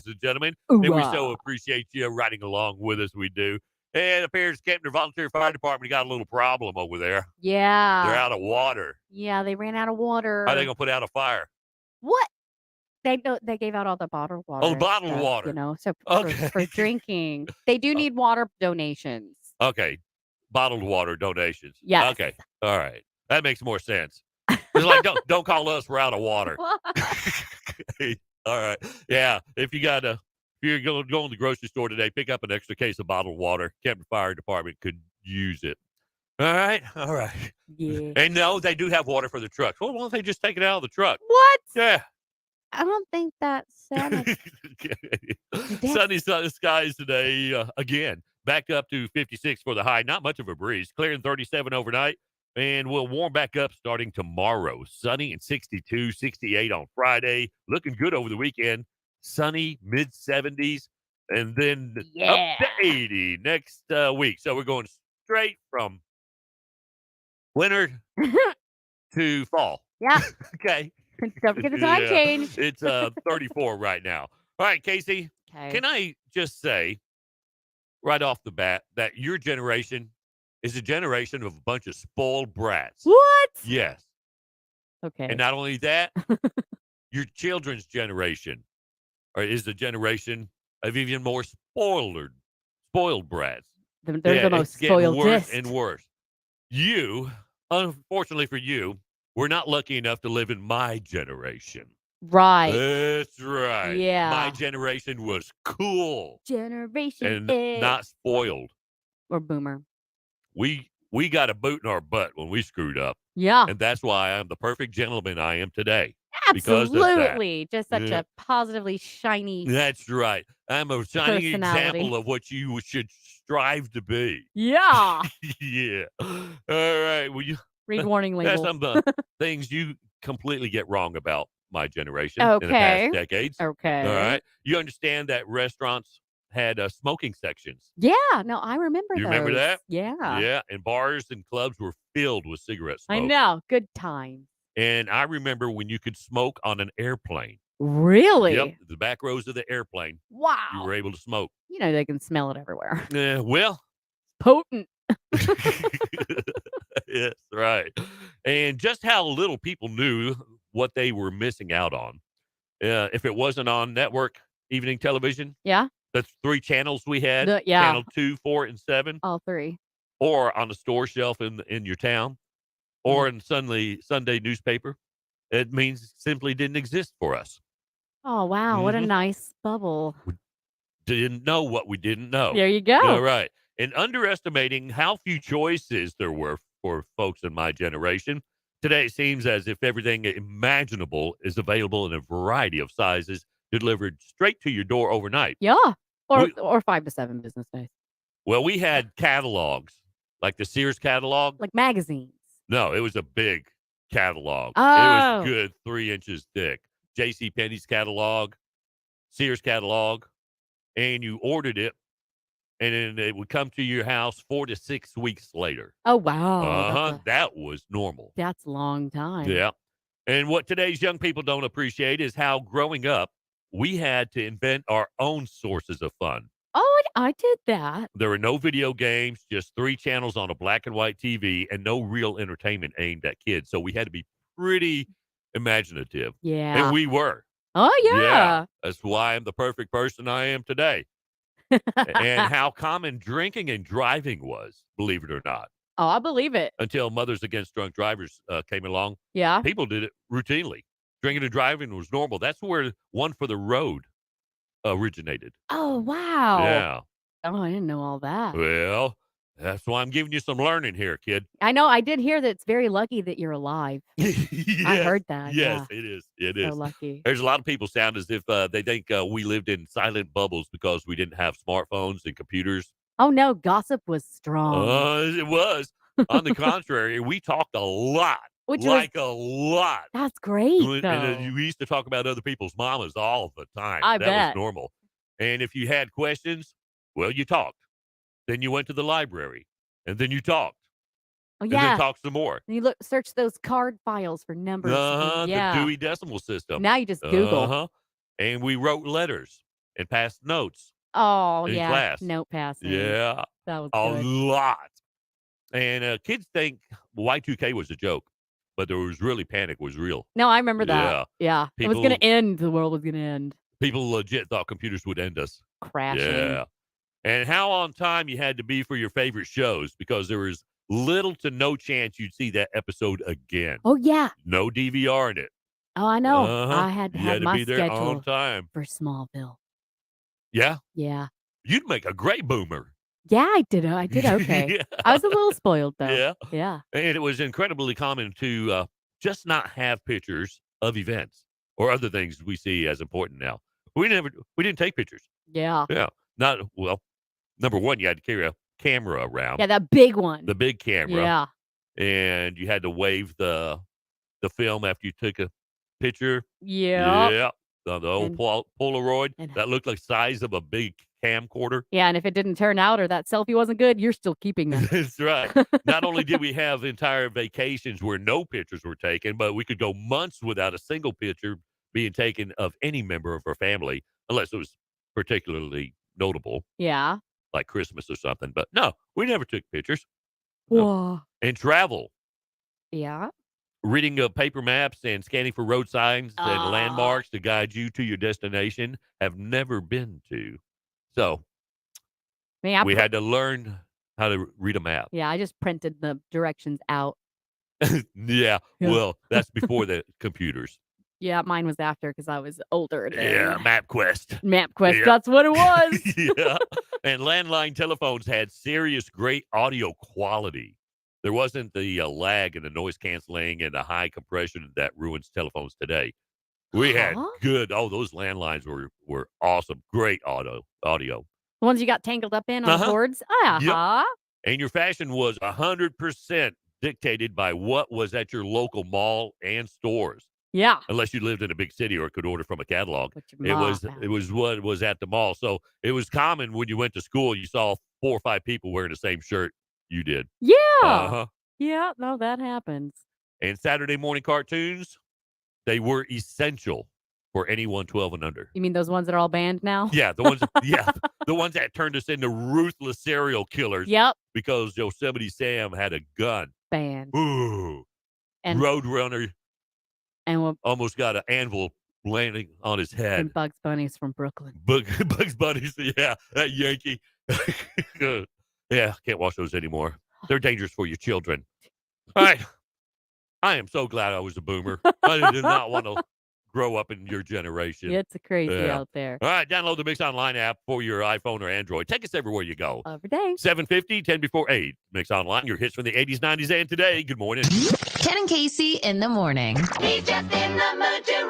and gentlemen. Ooh, And we so appreciate you riding along with us. We do. And it appears Kempner Volunteer Fire Department got a little problem over there. They're yeah. out of water. Yeah, they ran out of How are they water. going to put out a fire? What? They gave out all the bottled water Oh, and bottled stuff, water. so Okay. for drinking. They do Uh, need water donations. Okay. Bottled water donations. Yes. Okay. All right. That makes more sense. It's like, don't call us. We're out of water. All right. Yeah. If you're going to the grocery store today, pick up an extra case of bottled water. Kempner Fire Department could use it. All right. All right. Yeah. And no, they do have water for the trucks. Well, why don't they just take it out of the truck? What? Yeah. I don't think that's Sunny skies today again. Back up to 56 for the high. Not much of a breeze. Clearing 37 overnight. And we'll warm back up starting tomorrow. Sunny and 62, 68 on Friday. Looking good over the weekend. Sunny, mid 70s. And then up to 80 next week. So we're going straight from winter to fall. Yeah. Okay. Don't forget the time change. It's 34 right now. All right, Casey. Okay. Can I just say right off the bat that your generation is a generation of a bunch of spoiled brats? What? Yes. Okay. And not only that, your children's generation is a generation of even more spoiled brats. They're the most spoiled. Worse and worse. You, unfortunately for you, we're not lucky enough to live in my generation. Right. That's right. Yeah. My generation was cool. Generation and not spoiled. Or boomer. We got a boot in our butt when we screwed up. Yeah. And that's why I'm the perfect gentleman I am today. Absolutely. Just such a positively shiny. That's right. I'm a shining example of what you should strive to be. Yeah. Yeah. All right. Well, read warning label. That's some of the things you completely get wrong about my generation in the Okay. past decades. Okay. All right. You understand that restaurants had smoking sections. Yeah. No, I remember You those. remember that? Yeah. Yeah. And bars and clubs were filled with cigarette smoke. I know. Good time. And I remember when you could smoke on an airplane. Really? Yep. The back rows of the airplane. Wow. You were able to smoke. You know, they can smell it everywhere. Yeah. Well. Potent. Yes, right. And just how little people knew what they were missing out on. If it wasn't on network evening television. Yeah. That's 3 channels we had. Yeah. Channel 2, 4, and 7. All 3. Or on the store shelf in your town. Or in Sunday newspaper. It means simply didn't exist for us. Oh, wow. What a nice bubble. We didn't know what we didn't know. There you go. All right. And underestimating how few choices there were for folks in my generation. Today, it seems as if everything imaginable is available in a variety of sizes, delivered straight to your door overnight. Yeah. Or 5 to 7 business days. Well, we had catalogs, like the Sears catalog. Like magazines. No, it was a big catalog. Oh. It was good 3 inches thick. JCPenney's catalog, Sears catalog, and you ordered it. And then it would come to your house 4 to 6 weeks later. Oh, wow. That was normal. That's a long time. Yeah. And what today's young people don't appreciate is how growing up, we had to invent our own sources of fun. Oh, I did that. There were no video games, just 3 channels on a black and white TV, and no real entertainment aimed at kids. So we had to be pretty imaginative. Yeah. And we were. Oh, yeah. That's why I'm the perfect person I am today. And how common drinking and driving was, believe it or not. Oh, I believe it. Until Mothers Against Drunk Drivers came along. Yeah. People did it routinely. Drinking and driving was normal. That's where One for the Road originated. Oh, wow. Yeah. Oh, I didn't know all that. Well, that's why I'm giving you some learning here, kid. I know. I did hear that it's very lucky that you're alive. Yes, I heard that. Yes, yeah. it is. It is. So lucky. There's a lot of people sound as if they think we lived in silent bubbles because we didn't have smartphones and computers. Oh, no. Gossip was strong. It was. On the contrary, we talked a lot. A lot. That's great, And we used to talk about other people's mamas all the time. I bet. That was normal. And if you had questions, well, you talked. Then you went to the library. And then you talked. Oh, And yeah. then talked some more. And you search those card files for numbers. The Dewey Decimal System. Now you just Google. And we wrote letters. and pass notes Oh, in yeah. class. Note passing. Yeah, That was a good. lot. And kids think Y2K was a joke, but there was really panic was real. No, I remember that. Yeah, Yeah. It was gonna people end. The world was gonna end. people legit thought computers would end us. Crashing. Yeah. And how on time you had to be for your favorite shows because there was little to no chance you'd see that episode again. Oh, yeah. No DVR in it. Oh, I know. Uh-huh. I had to You have had to my be there on schedule time. for Smallville. Yeah. Yeah. You'd make a great boomer. Yeah, I did okay. Yeah. I was a little spoiled, though. Yeah. Yeah. And it was incredibly common to just not have pictures of events or other things we see as important now. We didn't take pictures. Yeah. Yeah. Not well, number one, you had to carry a camera around, Yeah, that big one. the big camera, Yeah. and you had to wave the film after you took a picture. Yep. Yeah. The old And Polaroid and that looked like size of a big camcorder. yeah, and if it didn't turn out or that selfie wasn't good, you're still keeping that. That's right. Not only did we have entire vacations where no pictures were taken, but we could go months without a single picture being taken of any member of our family, unless it was particularly notable, Yeah. like Christmas or something. But no, we never took pictures. No. Whoa. And travel, Yeah. reading paper maps and scanning for road signs and Ah. landmarks to guide you to your destination have never been to. So I mean, we had to learn how to read a map. yeah, I just printed the directions out. Yeah, Yeah. well, that's before the computers. Yeah, mine was after because I was older Yeah, than MapQuest. MapQuest. Yeah. That's what it was. Yeah, and landline telephones had serious great audio quality. There wasn't the lag and the noise canceling and the high compression that ruins telephones today. We had Huh? good those landlines were awesome, great audio. The ones you got tangled up in on the Uh-huh. cords? Yep, Uh-huh. and your fashion was 100% dictated by what was at your local mall and stores. Yeah. Unless you lived in a big city or could order from a catalog. What your It ma was it found. was what was at the mall. So it was common when you went to school, you saw 4 or 5 people wearing the same shirt you did. Yeah. Uh-huh. Yeah, no, that happens. And Saturday morning cartoons, they were essential for anyone 12 and under. You mean those ones that are all banned now? Yeah, the ones that turned us into ruthless serial killers Yep. because Yosemite Sam had a gun. Banned. Ooh. And Roadrunner and almost got an anvil landing on his head. Bugs Bunny's from Brooklyn. Bugs Bunny, yeah, that Yankee. Yeah, can't watch those anymore. They're dangerous for your children. All right. I am so glad I was a boomer. I did not want to grow up in your generation. It's a crazy Yeah. out there. All right, download the Mix Online app for your iPhone or Android. Take us everywhere you go. Every day. 7:50, 10 before 8. Mix Online, your hits from the 80s, 90s, and today. Good morning. Ken and Casey in the morning.